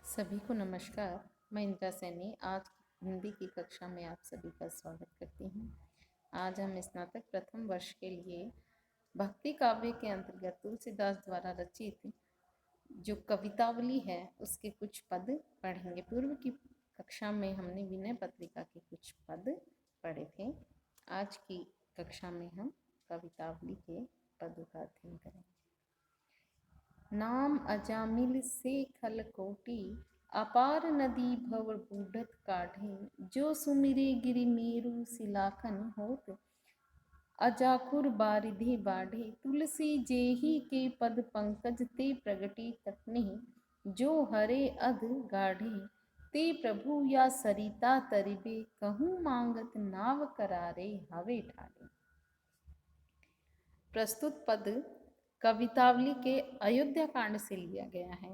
सभी को नमस्कार। मैं इंदिरा सैनी आज हिंदी की कक्षा में आप सभी का स्वागत करती हूँ। आज हम स्नातक प्रथम वर्ष के लिए भक्ति काव्य के अंतर्गत तुलसीदास द्वारा रचित जो कवितावली है उसके कुछ पद पढ़ेंगे। पूर्व की कक्षा में हमने विनय पत्रिका के कुछ पद पढ़े थे। आज की कक्षा में हम कवितावली के पदों का अध्ययन करेंगे। नाम अजामिल से खल कोटि, अपार नदी भव बूढ़त काढ़े। जो सुमिरे गिरि मेरु सिलाखन होत, अजाकुर बारिधि बाढ़े। तुलसी जेहि के पद पंकज ते प्रगति तटने। जो हरे अध गाढ़े, ते प्रभु या सरिता तरिबे। कहूँ मांगत नाव करारे, हवे ठाढ़े। प्रस्तुत पद कवितावली के अयोध्या कांड से लिया गया है।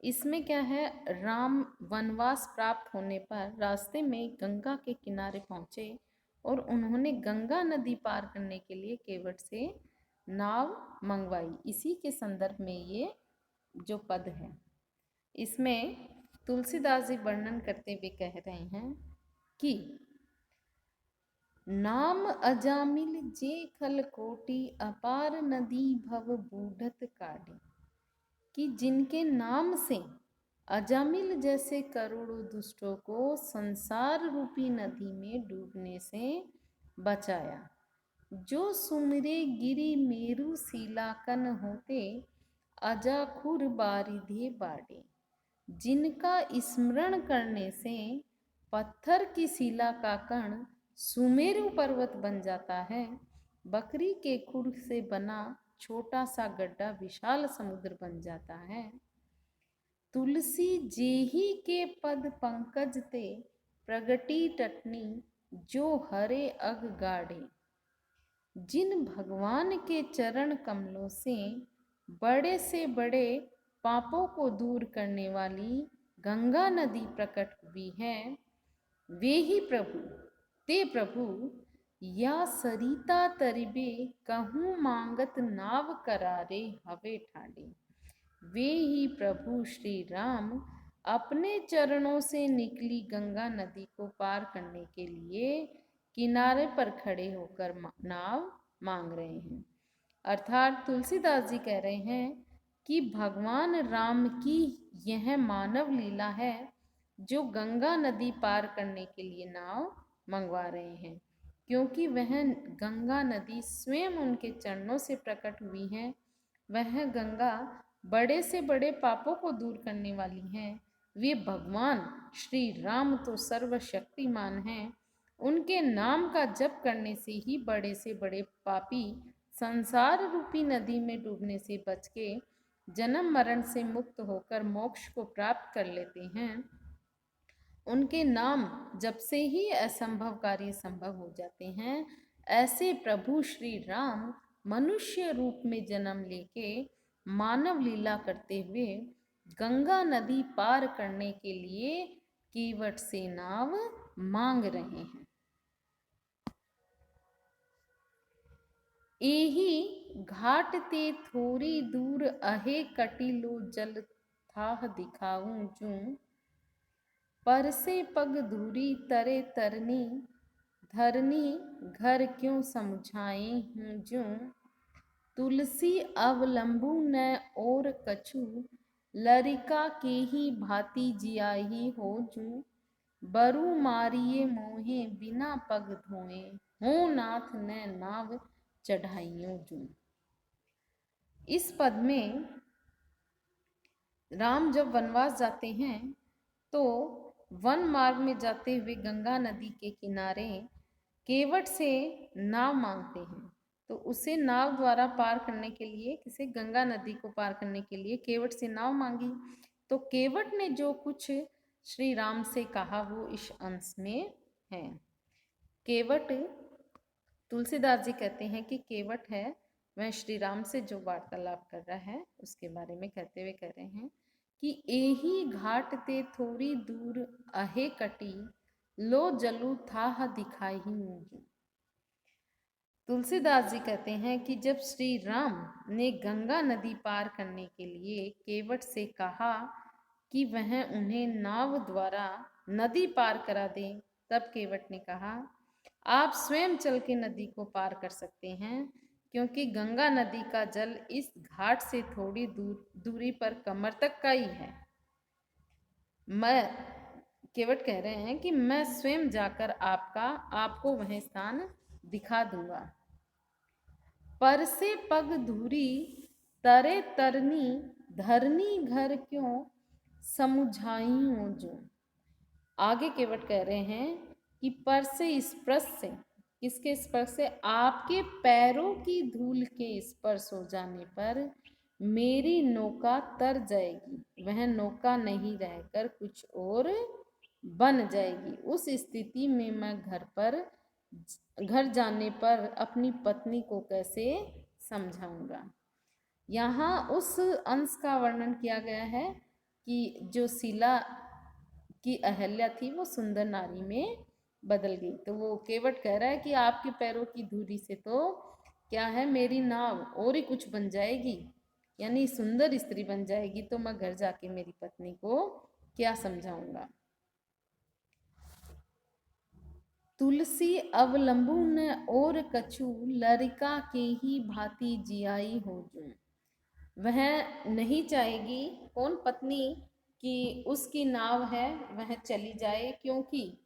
इसमें क्या है, राम वनवास प्राप्त होने पर रास्ते में गंगा के किनारे पहुंचे और उन्होंने गंगा नदी पार करने के लिए केवट से नाव मंगवाई। इसी के संदर्भ में ये जो पद है, इसमें तुलसीदास जी वर्णन करते हुए कह रहे हैं कि नाम अजामिल जे खल कोटि, अपार नदी भव बूढ़त काढ़े। कि जिनके नाम से अजामिल जैसे करोड़ों दुष्टों को संसार रूपी नदी में डूबने से बचाया। जो सुमिरे गिरि मेरु सीलाकन होते, अजाखुर बारिधे बाड़े। जिनका स्मरण करने से पत्थर की शिला का कण सुमेरु पर्वत बन जाता है, बकरी के खुर से बना छोटा सा गड्ढा विशाल समुद्र बन जाता है। तुलसी जेहि के पद पंकज ते, प्रगति टटनी जो हरे अग गाढ़े। जिन भगवान के चरण कमलों से बड़े पापों को दूर करने वाली गंगा नदी प्रकट हुई है, वे ही प्रभु ते प्रभु या सरिता तरिबे। कहूँ मांगत नाव करारे, हवे ठाड़े। वे ही प्रभु श्री राम अपने चरणों से निकली गंगा नदी को पार करने के लिए किनारे पर खड़े होकर नाव मांग रहे हैं। अर्थात तुलसीदास जी कह रहे हैं कि भगवान राम की यह मानव लीला है जो गंगा नदी पार करने के लिए नाव मंगवा रहे हैं, क्योंकि वह गंगा नदी स्वयं उनके चरणों से प्रकट हुई है। वह गंगा बड़े से बड़े पापों को दूर करने वाली है। वे भगवान श्री राम तो सर्वशक्तिमान हैं। उनके नाम का जप करने से ही बड़े से बड़े पापी संसार रूपी नदी में डूबने से बच के जन्म मरण से मुक्त होकर मोक्ष को प्राप्त कर लेते हैं। उनके नाम जब से ही असंभव कार्य संभव हो जाते हैं। ऐसे प्रभु श्री राम मनुष्य रूप में जन्म लेके मानव लीला करते हुए गंगा नदी पार करने के लिए केवट से नाव मांग रहे हैं। एही घाट ते थोड़ी दूर, अहे कटिलो जल थाह दिखाऊं जूं। पर से पग धूरी तरे तरनी, धरनी घर क्यों समझाए हूँ जूं। तुलसी अवलंबु न और कछु, लरिका के ही भांति जियाही हो जूं। बरु मारिए मोहे बिना पग धोए, हो नाथ न नाव चढ़ाइयों जूं। इस पद में राम जब वनवास जाते हैं तो वन मार्ग में जाते हुए गंगा नदी के किनारे केवट से नाव मांगते हैं। तो उसे नाव द्वारा पार करने के लिए, किसे गंगा नदी को पार करने के लिए केवट से नाव मांगी। तो केवट ने जो कुछ श्री राम से कहा वो इस अंश में है। केवट, तुलसीदास जी कहते हैं कि केवट है वह श्री राम से जो वार्तालाप कर रहा है उसके बारे में कहते हुए कह रहे हैं कि एही घाट ते थोड़ी दूर, अहे कटी लो जलू थाह दिखाई मुझे। तुलसीदास जी कहते हैं कि जब श्री राम ने गंगा नदी पार करने के लिए केवट से कहा कि वह उन्हें नाव द्वारा नदी पार करा दे। तब केवट ने कहा, आप स्वयं चल के नदी को पार कर सकते हैं, क्योंकि गंगा नदी का जल इस घाट से थोड़ी दूरी पर कमर तक का ही है। मैं केवट कह रहे हैं कि मैं स्वयं जाकर आपको वह स्थान दिखा दूंगा। पर से पग धूरी तरे तरनी, धरनी घर क्यों समुझाइयो जो। आगे केवट कह रहे हैं कि पर से स्पर्श से, किसके स्पर्श से? आपके पैरों की धूल के स्पर्श हो जाने पर मेरी नौका तर जाएगी, वह नौका नहीं रहकर कुछ और बन जाएगी। उस स्थिति में मैं घर जाने पर अपनी पत्नी को कैसे समझाऊंगा। यहाँ उस अंश का वर्णन किया गया है कि जो शीला की अहल्या थी वो सुंदर नारी में बदल गई। तो वो केवट कह रहा है कि आपके पैरों की धूली से तो क्या है, मेरी नाव और ही कुछ बन जाएगी, यानी सुंदर स्त्री बन जाएगी, तो मैं घर जाके मेरी पत्नी को क्या समझाऊंगा। तुलसी अवलंबु न और कछु, लरिका के ही भांति जियाई हो जो। वह नहीं चाहेगी, कौन? पत्नी, कि उसकी नाव है वह चली जाए, क्योंकि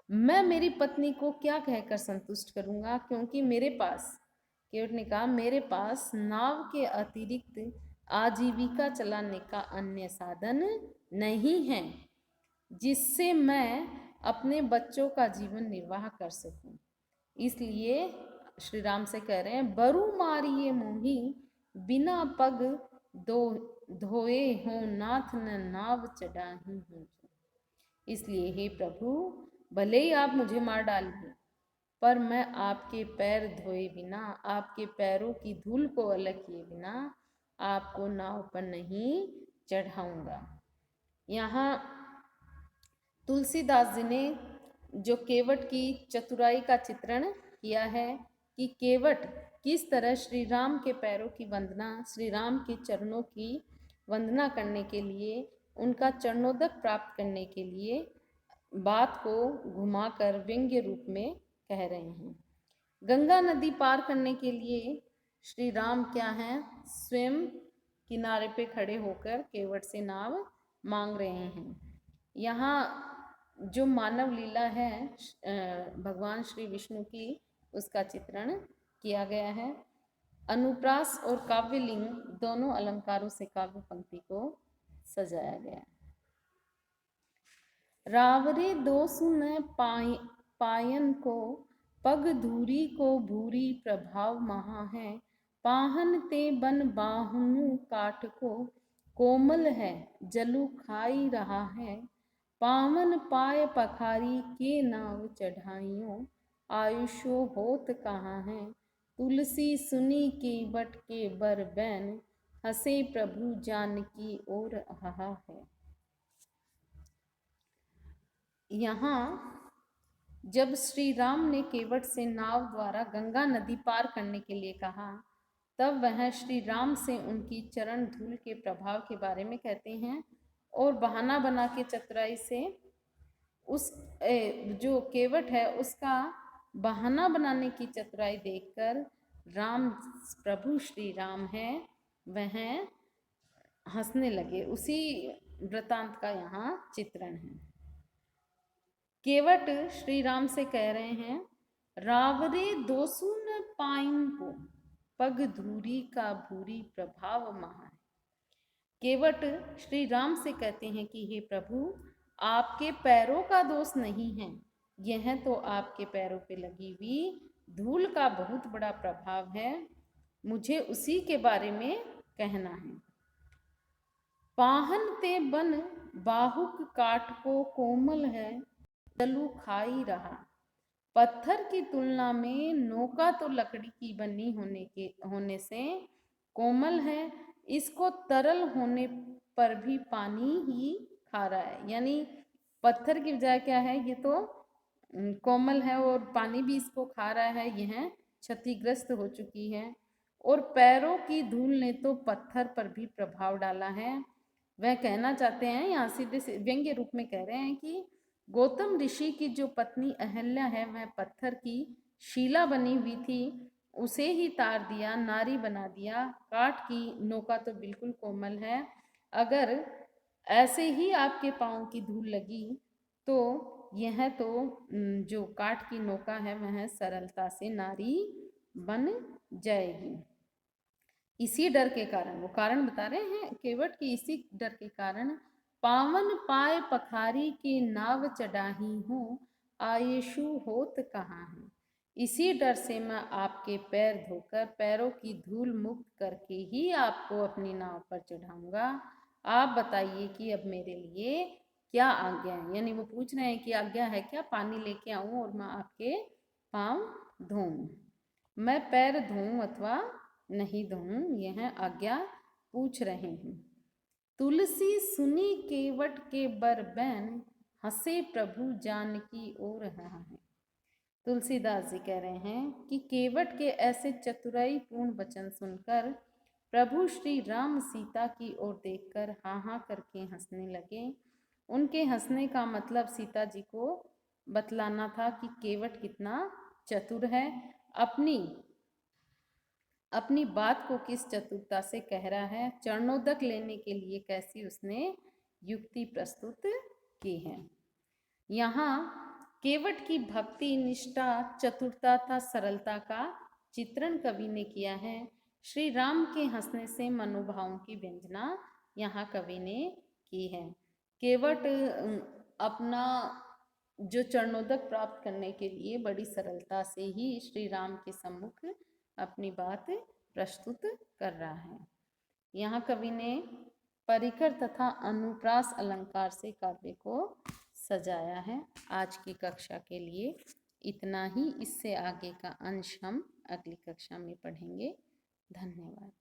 मैं मेरी पत्नी को क्या कहकर संतुष्ट करूंगा, क्योंकि मेरे पास, केवट ने कहा, मेरे पास नाव के अतिरिक्त आजीविका चलाने का अन्य साधन नहीं है जिससे मैं अपने बच्चों का जीवन निर्वाह कर सकूं। इसलिए श्री राम से कह रहे हैं, बरु मारिए मोही बिना पग दो धोए हो, नाथ न नाव चढ़ाही हूँ। इसलिए हे प्रभु, भले ही आप मुझे मार डालिए, पर मैं आपके पैर धोए बिना, आपके पैरों की धूल को अलग किए बिना आपको नाव पर नहीं चढ़ाऊंगा। यहाँ तुलसीदास जी ने जो केवट की चतुराई का चित्रण किया है कि केवट किस तरह श्री राम के पैरों की वंदना, श्री राम के चरणों की वंदना करने के लिए, उनका चरणोदक प्राप्त करने के लिए बात को घुमाकर व्यंग्य रूप में कह रहे हैं। गंगा नदी पार करने के लिए श्री राम क्या हैं, स्वयं किनारे पे खड़े होकर केवट से नाव मांग रहे हैं। यहाँ जो मानव लीला है भगवान श्री विष्णु की, उसका चित्रण किया गया है। अनुप्रास और काव्यलिंग दोनों अलंकारों से काव्य पंक्ति को सजाया गया है। रावरे दो सुन पायन को, पग धूरी को भूरी प्रभाव महा है। पाहन ते बन बाहुनु काठ को, कोमल है जलु खाई रहा है। पावन पाय पखारी के नाव चढ़ाइयों, आयुषो होत कहाँ है। तुलसी सुनी केवट के बर बैन, हंसे प्रभु जानकी और हहा है। यहाँ जब श्री राम ने केवट से नाव द्वारा गंगा नदी पार करने के लिए कहा, तब वह श्री राम से उनकी चरण धूल के प्रभाव के बारे में कहते हैं, और बहाना बना के चतुराई से उस जो केवट है उसका बहाना बनाने की चतुराई देखकर राम, प्रभु श्री राम है, वह हंसने लगे। उसी वृतांत का यहाँ चित्रण है। केवट श्री राम से कह रहे हैं, रावरे दोसुन पाइन को, पग धूरी का भूरी प्रभाव महा। केवट श्री राम से कहते हैं कि हे प्रभु, आपके पैरों का दोष नहीं है, यह तो आपके पैरों पे लगी हुई धूल का बहुत बड़ा प्रभाव है, मुझे उसी के बारे में कहना है। पाहन ते बन बाहुक काट को, कोमल है जलु खाई रहा। पत्थर की तुलना में नौका तो लकड़ी की बनी होने से कोमल है, इसको तरल होने पर भी पानी ही खा रहा है। यानी पत्थर की बजाय क्या है, ये तो कोमल है और पानी भी इसको खा रहा है, यह क्षतिग्रस्त हो चुकी है। और पैरों की धूल ने तो पत्थर पर भी प्रभाव डाला है, वह कहना चाहते हैं, यहाँ सीधे से व्यंग्य रूप में कह रहे हैं कि गौतम ऋषि की जो पत्नी अहल्या है वह पत्थर की शिला बनी हुई थी, उसे ही तार दिया, नारी बना दिया। काठ की नौका तो बिल्कुल कोमल है, अगर ऐसे ही आपके पाँव की धूल लगी तो यह तो जो काठ की नौका है वह सरलता से नारी बन जाएगी। इसी डर के कारण, वो कारण बता रहे हैं केवट की, इसी डर के कारण पावन पाए पखारी की नाव चढ़ाही हूँ, आयेशु होत कहाँ है। इसी डर से मैं आपके पैर धोकर पैरों की धूल मुक्त करके ही आपको अपनी नाव पर चढ़ाऊंगा। आप बताइए कि अब मेरे लिए क्या आज्ञा है। यानी वो पूछ रहे हैं कि आज्ञा है क्या, पानी लेके आऊं और मैं आपके पाँव धोऊं, मैं पैर धोऊं अथवा नहीं धोऊं, यह आज्ञा पूछ रहे हैं। तुलसी सुनी केवट के बर बैन, हंसे प्रभु जानकी ओर रहा है। तुलसीदास जी कह रहे हैं कि केवट के ऐसे चतुराई पूर्ण वचन सुनकर प्रभु श्री राम सीता की ओर देखकर हाँ हाँ करके हंसने लगे। उनके हंसने का मतलब सीता जी को बतलाना था कि केवट कितना चतुर है, अपनी बात को किस चतुरता से कह रहा है, चरणोदक लेने के लिए कैसी उसने युक्ति प्रस्तुत की है। यहाँ केवट की भक्ति, निष्ठा, चतुरता तथा सरलता का चित्रण कवि ने किया है। श्री राम के हंसने से मनोभावों की व्यंजना यहाँ कवि ने की है। केवट अपना जो चरणोदक प्राप्त करने के लिए बड़ी सरलता से ही श्री राम के सम्मुख अपनी बात प्रस्तुत कर रहा है। यहाँ कवि ने परिकर तथा अनुप्रास अलंकार से काव्य को सजाया है। आज की कक्षा के लिए इतना ही, इससे आगे का अंश हम अगली कक्षा में पढ़ेंगे। धन्यवाद।